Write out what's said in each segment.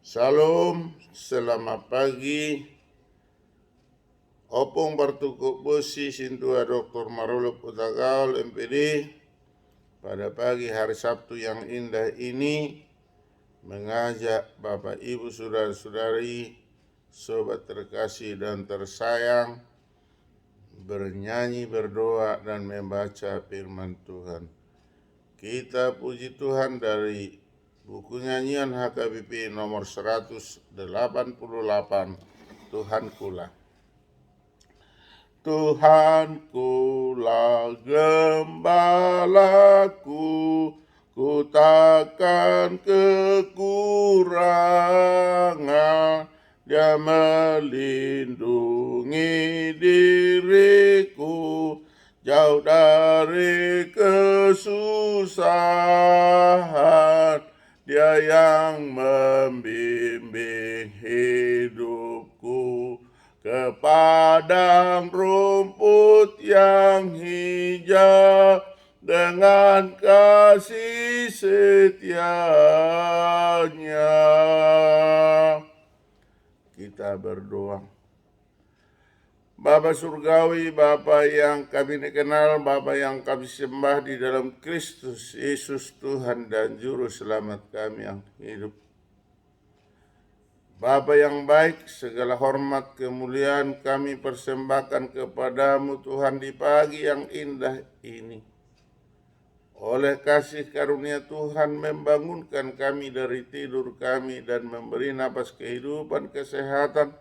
Salam, selamat pagi. Opung bertukuk besi sintua Dr. Maruluk Utagaul MPD. Pada pagi hari Sabtu yang indah ini mengajak Bapak Ibu Saudara-saudari, sobat terkasih dan tersayang, bernyanyi, berdoa, dan membaca firman Tuhan. Kita puji Tuhan dari buku nyanyian HKBP nomor 188, Tuhankulah. Tuhankulah gembalaku, ku takkan kekurangan. Dia melindungi diriku, jauh dari kesusahan. Dia yang membimbing hidupku ke padang rumput yang hijau dengan kasih setianya. Kita berdoa. Bapa Surgawi, Bapa yang kami kenal, Bapa yang kami sembah di dalam Kristus Yesus Tuhan dan Juru Selamat kami yang hidup. Bapa yang baik, segala hormat kemuliaan kami persembahkan kepadamu Tuhan di pagi yang indah ini. Oleh kasih karunia Tuhan membangunkan kami dari tidur kami dan memberi napas kehidupan, kesehatan,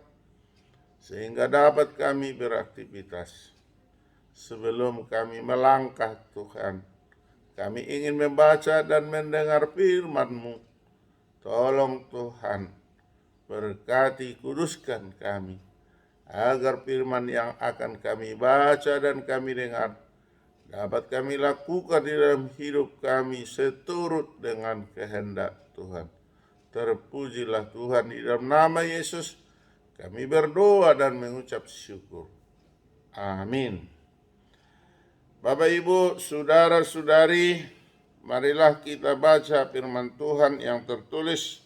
sehingga dapat kami beraktivitas. Sebelum kami melangkah Tuhan, kami ingin membaca dan mendengar firman-Mu. Tolong Tuhan, berkati, kuduskan kami, agar firman yang akan kami baca dan kami dengar dapat kami lakukan di dalam hidup kami seturut dengan kehendak Tuhan. Terpujilah Tuhan, di dalam nama Yesus kami berdoa dan mengucap syukur. Amin. Bapak, Ibu, saudara-saudari, marilah kita baca firman Tuhan yang tertulis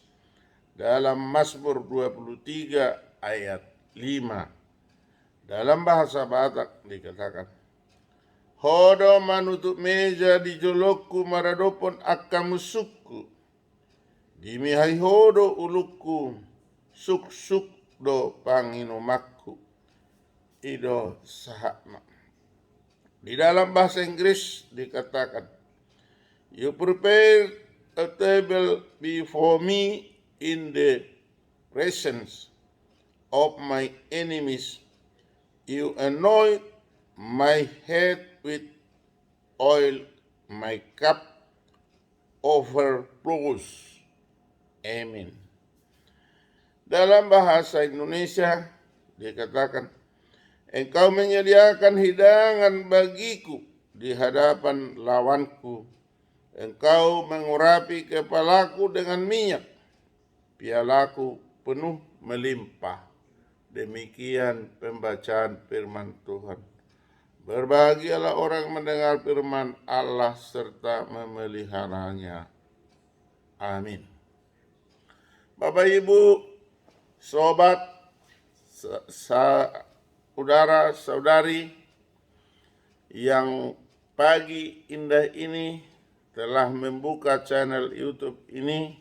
dalam Mazmur 23 ayat 5. Dalam bahasa Batak dikatakan, "Hodo manutup meja di jolokku maradopon akka musukku. Dimihai hodo ulukku, suk-suk do panginomakku." Ido sahakna. Di dalam bahasa Inggris dikatakan, "You prepare a table before me in the presence of my enemies. You anoint my head with oil, my cup overflows." Amin. Dalam bahasa Indonesia dikatakan, "Engkau menyediakan hidangan bagiku di hadapan lawanku. Engkau mengurapi kepalaku dengan minyak, pialaku penuh melimpah." Demikian pembacaan firman Tuhan. Berbahagialah orang mendengar firman Allah serta memeliharanya. Amin. Bapak, Ibu, sobat, saudara, saudari yang pagi indah ini telah membuka channel YouTube ini,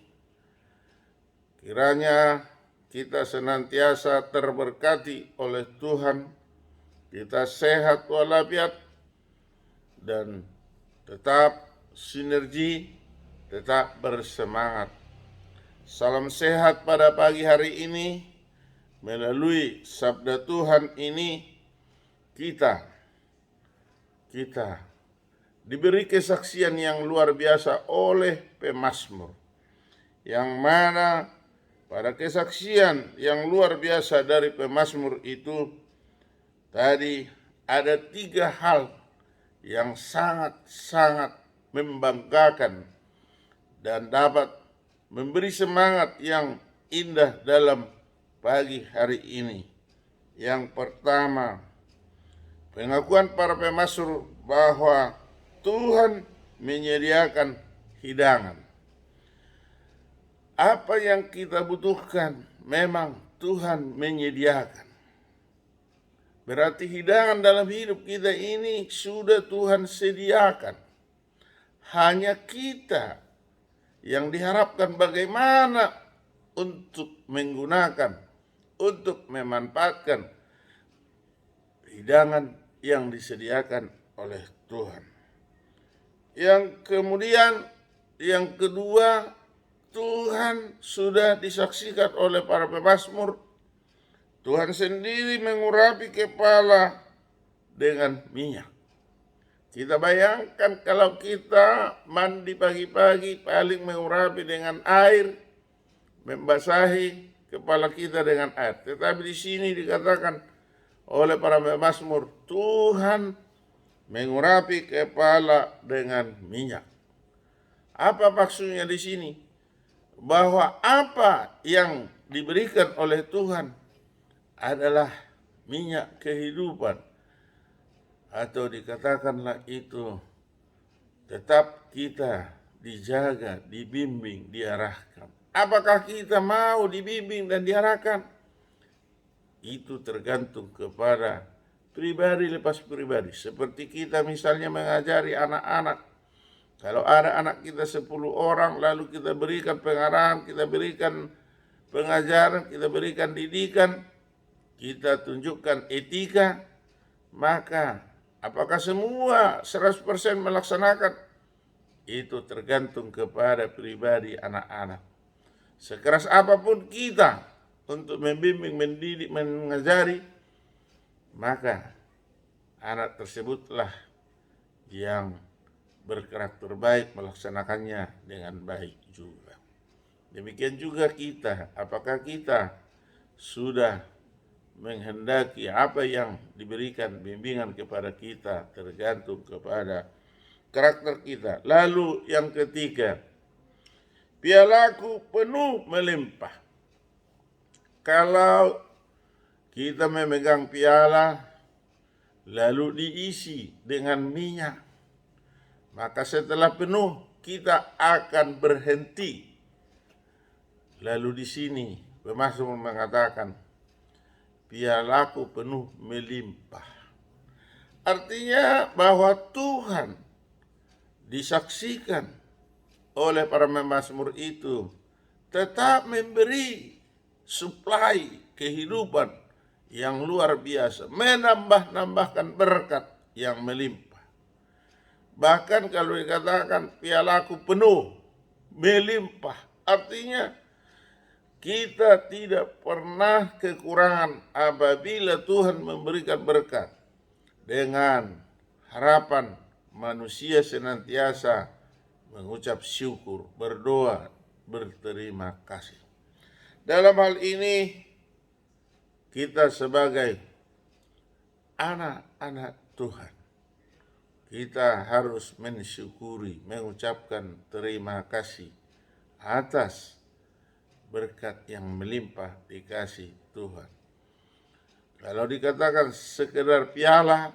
kiranya kita senantiasa terberkati oleh Tuhan, kita sehat walafiat, dan tetap sinergi, tetap bersemangat. Salam sehat pada pagi hari ini. Melalui sabda Tuhan ini kita diberi kesaksian yang luar biasa oleh pemazmur, yang mana pada kesaksian yang luar biasa dari pemazmur itu tadi ada 3 hal yang sangat-sangat membanggakan dan dapat memberi semangat yang indah dalam pagi hari ini. Yang pertama, pengakuan para pemazmur bahwa Tuhan menyediakan hidangan. Apa yang kita butuhkan memang Tuhan menyediakan. Berarti hidangan dalam hidup kita ini sudah Tuhan sediakan. Hanya kita yang diharapkan bagaimana untuk menggunakan, untuk memanfaatkan hidangan yang disediakan oleh Tuhan. Yang kedua, Tuhan sudah disaksikan oleh para pemazmur. Tuhan sendiri mengurapi kepala dengan minyak. Kita bayangkan kalau kita mandi pagi-pagi paling mengurapi dengan air, membasahi kepala kita dengan air. Tetapi di sini dikatakan oleh para pemazmur, Tuhan mengurapi kepala dengan minyak. Apa maksudnya di sini? Bahwa apa yang diberikan oleh Tuhan adalah minyak kehidupan, atau dikatakanlah itu tetap kita dijaga, dibimbing, diarahkan. Apakah kita mau dibimbing dan diarahkan? Itu tergantung kepada pribadi lepas pribadi. Seperti kita misalnya mengajari anak-anak. Kalau ada anak kita 10 orang, lalu kita berikan pengarahan, kita berikan pengajaran, kita berikan didikan, kita tunjukkan etika, maka apakah semua 100% melaksanakan? Itu tergantung kepada pribadi anak-anak. Sekeras apapun kita untuk membimbing, mendidik, mengajari, maka anak tersebutlah yang berkarakter baik, melaksanakannya dengan baik juga. Demikian juga kita, apakah kita sudah menghendaki apa yang diberikan bimbingan kepada kita, tergantung kepada karakter kita. Lalu yang ketiga, pialaku penuh melimpah. Kalau kita memegang piala lalu diisi dengan minyak, maka setelah penuh kita akan berhenti. Lalu di sini pemazmur mengatakan, pialaku penuh melimpah. Artinya bahwa Tuhan disaksikan oleh para pemazmur itu tetap memberi suplai kehidupan yang luar biasa, menambahkan berkat yang melimpah. Bahkan kalau dikatakan pialaku penuh melimpah, artinya kita tidak pernah kekurangan apabila Tuhan memberikan berkat. Dengan harapan manusia senantiasa mengucap syukur, berdoa, berterima kasih. Dalam hal ini kita sebagai anak-anak Tuhan, kita harus mensyukuri, mengucapkan terima kasih atas berkat yang melimpah dikasih Tuhan. Kalau dikatakan sekedar piala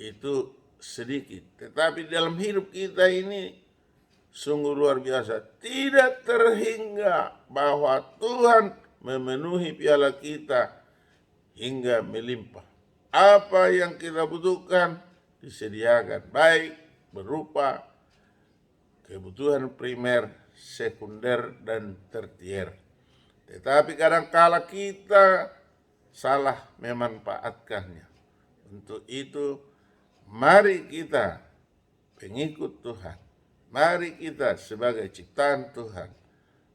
itu sedikit, tetapi dalam hidup kita ini sungguh luar biasa. Tidak terhingga bahwa Tuhan memenuhi piala kita hingga melimpah. Apa yang kita butuhkan disediakan, baik berupa kebutuhan primer, sekunder, dan tertier. Tetapi kadangkala kita salah memanfaatkannya. Untuk itu, mari kita pengikut Tuhan, mari kita sebagai ciptaan Tuhan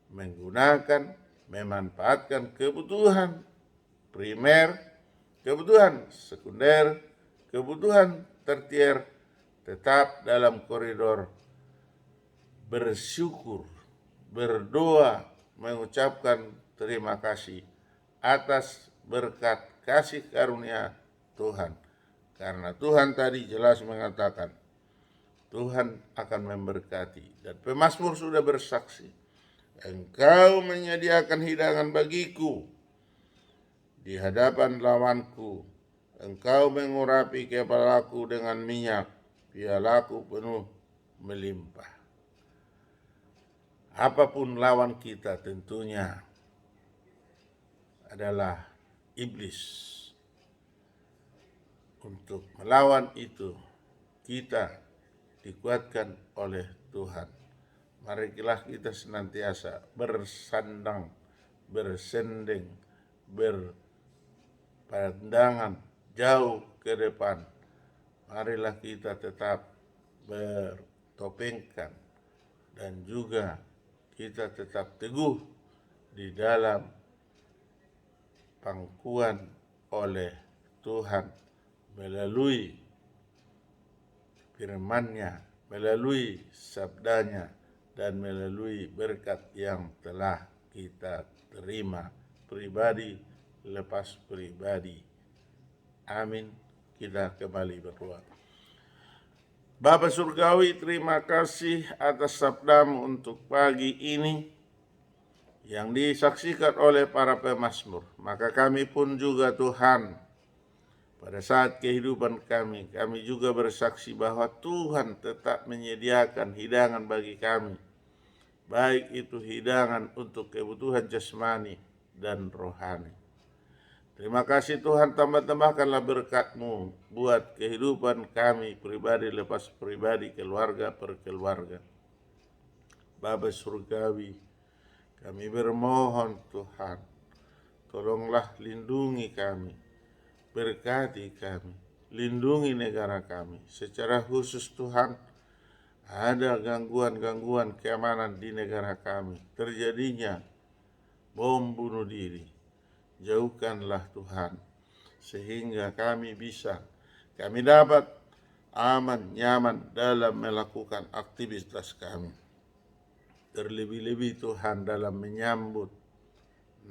menggunakan, memanfaatkan kebutuhan primer, kebutuhan sekunder, kebutuhan tertier, tetap dalam koridor bersyukur, berdoa, mengucapkan terima kasih atas berkat kasih karunia Tuhan. Karena Tuhan tadi jelas mengatakan Tuhan akan memberkati. Dan pemazmur sudah bersaksi, Engkau menyediakan hidangan bagiku di hadapan lawanku. Engkau mengurapi kepalaku dengan minyak, pialaku penuh melimpah. Apapun lawan kita tentunya adalah iblis. Untuk melawan itu kita dikuatkan oleh Tuhan. Marilah kita senantiasa bersandang, bersendeng, berpandangan jauh ke depan. Marilah kita tetap bertopengkan dan juga kita tetap teguh di dalam pangkuan oleh Tuhan melalui firman-Nya, melalui sabdanya, dan melalui berkat yang telah kita terima pribadi lepas pribadi. Amin. Kita kembali berdoa. Bapa Surgawi, terima kasih atas sabdamu untuk pagi ini yang disaksikan oleh para pemazmur. Maka kami pun juga Tuhan, pada saat kehidupan kami juga bersaksi bahwa Tuhan tetap menyediakan hidangan bagi kami, baik itu hidangan untuk kebutuhan jasmani dan rohani. Terima kasih Tuhan, tambahkanlah berkat-Mu buat kehidupan kami pribadi lepas pribadi, keluarga per keluarga. Bapa Surgawi, kami bermohon Tuhan, tolonglah lindungi kami, berkati kami, lindungi negara kami. Secara khusus Tuhan, ada gangguan-gangguan keamanan di negara kami, terjadinya bom bunuh diri. Jauhkanlah Tuhan, sehingga kami dapat aman, nyaman dalam melakukan aktivitas kami. Terlebih-lebih Tuhan dalam menyambut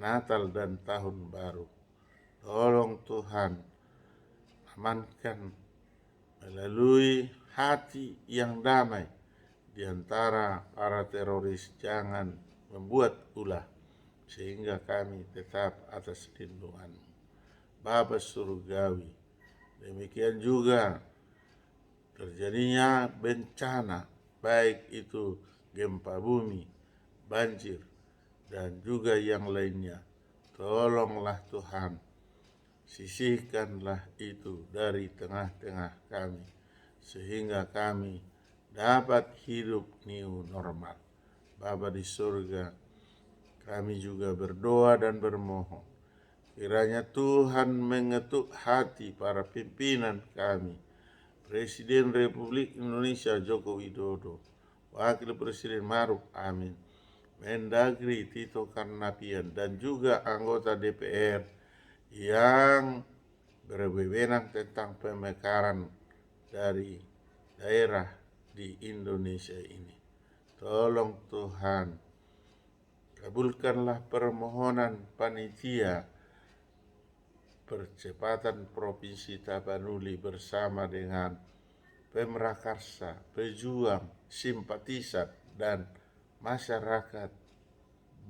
Natal dan Tahun Baru. Tolong Tuhan, amankan melalui hati yang damai di antara para teroris, jangan membuat ulah, sehingga kami tetap atas lindungan Bapa Surgawi. Demikian juga terjadinya bencana, baik itu gempa bumi, banjir, dan juga yang lainnya. Tolonglah Tuhan, sisihkanlah itu dari tengah-tengah kami, sehingga kami dapat hidup new normal. Bapa di surga, kami juga berdoa dan bermohon, kiranya Tuhan mengetuk hati para pimpinan kami, Presiden Republik Indonesia Joko Widodo, Wakil Presiden Maruf Amin, Mendagri Tito Karnavian, dan juga anggota DPR yang berwenang tentang pemekaran dari daerah di Indonesia ini. Tolong Tuhan, kabulkanlah permohonan panitia percepatan Provinsi Tapanuli bersama dengan Pemrakarsa, pejuang, simpatisan, dan masyarakat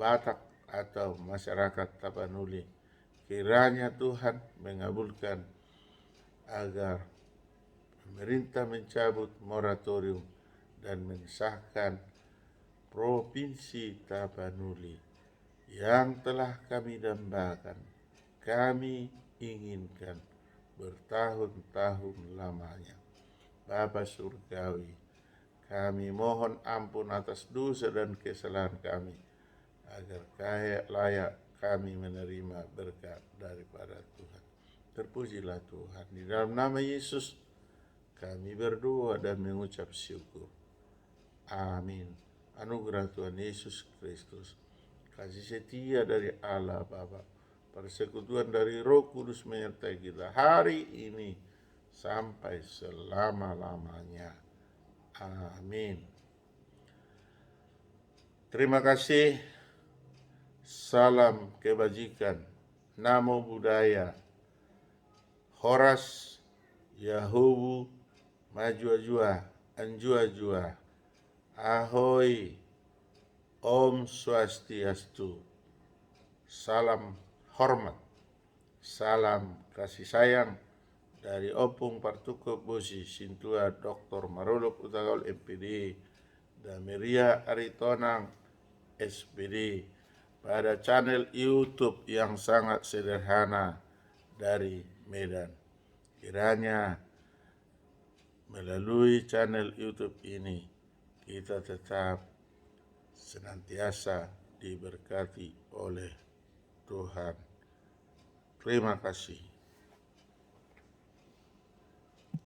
Batak atau masyarakat Tapanuli. Kiranya Tuhan mengabulkan agar pemerintah mencabut moratorium dan mensahkan Provinsi Tapanuli yang telah kami dambakan, kami inginkan bertahun-tahun lamanya. Bapa Surgawi, kami mohon ampun atas dosa dan kesalahan kami, agar layak kami menerima berkat daripada Tuhan. Terpujilah Tuhan. Di dalam nama Yesus kami berdoa dan mengucap syukur. Amin. Anugerah Tuhan Yesus Kristus, kasih setia dari Allah Bapa, persekutuan dari Roh Kudus menyertai kita hari ini sampai selama-lamanya. Amin. Terima kasih. Salam kebajikan. Namo Buddhaya. Horas Yahubu Majua-jua Anjua-jua. Ahoy. Om Swastiastu. Salam hormat, salam kasih sayang dari Opung Partuko Bosi Sintua Dr. Maruluk Utagaul MPD dan Meria Aritonang SPD pada channel YouTube yang sangat sederhana dari Medan. Kiranya melalui channel YouTube ini kita tetap senantiasa diberkati oleh Tuhan. Terima kasih.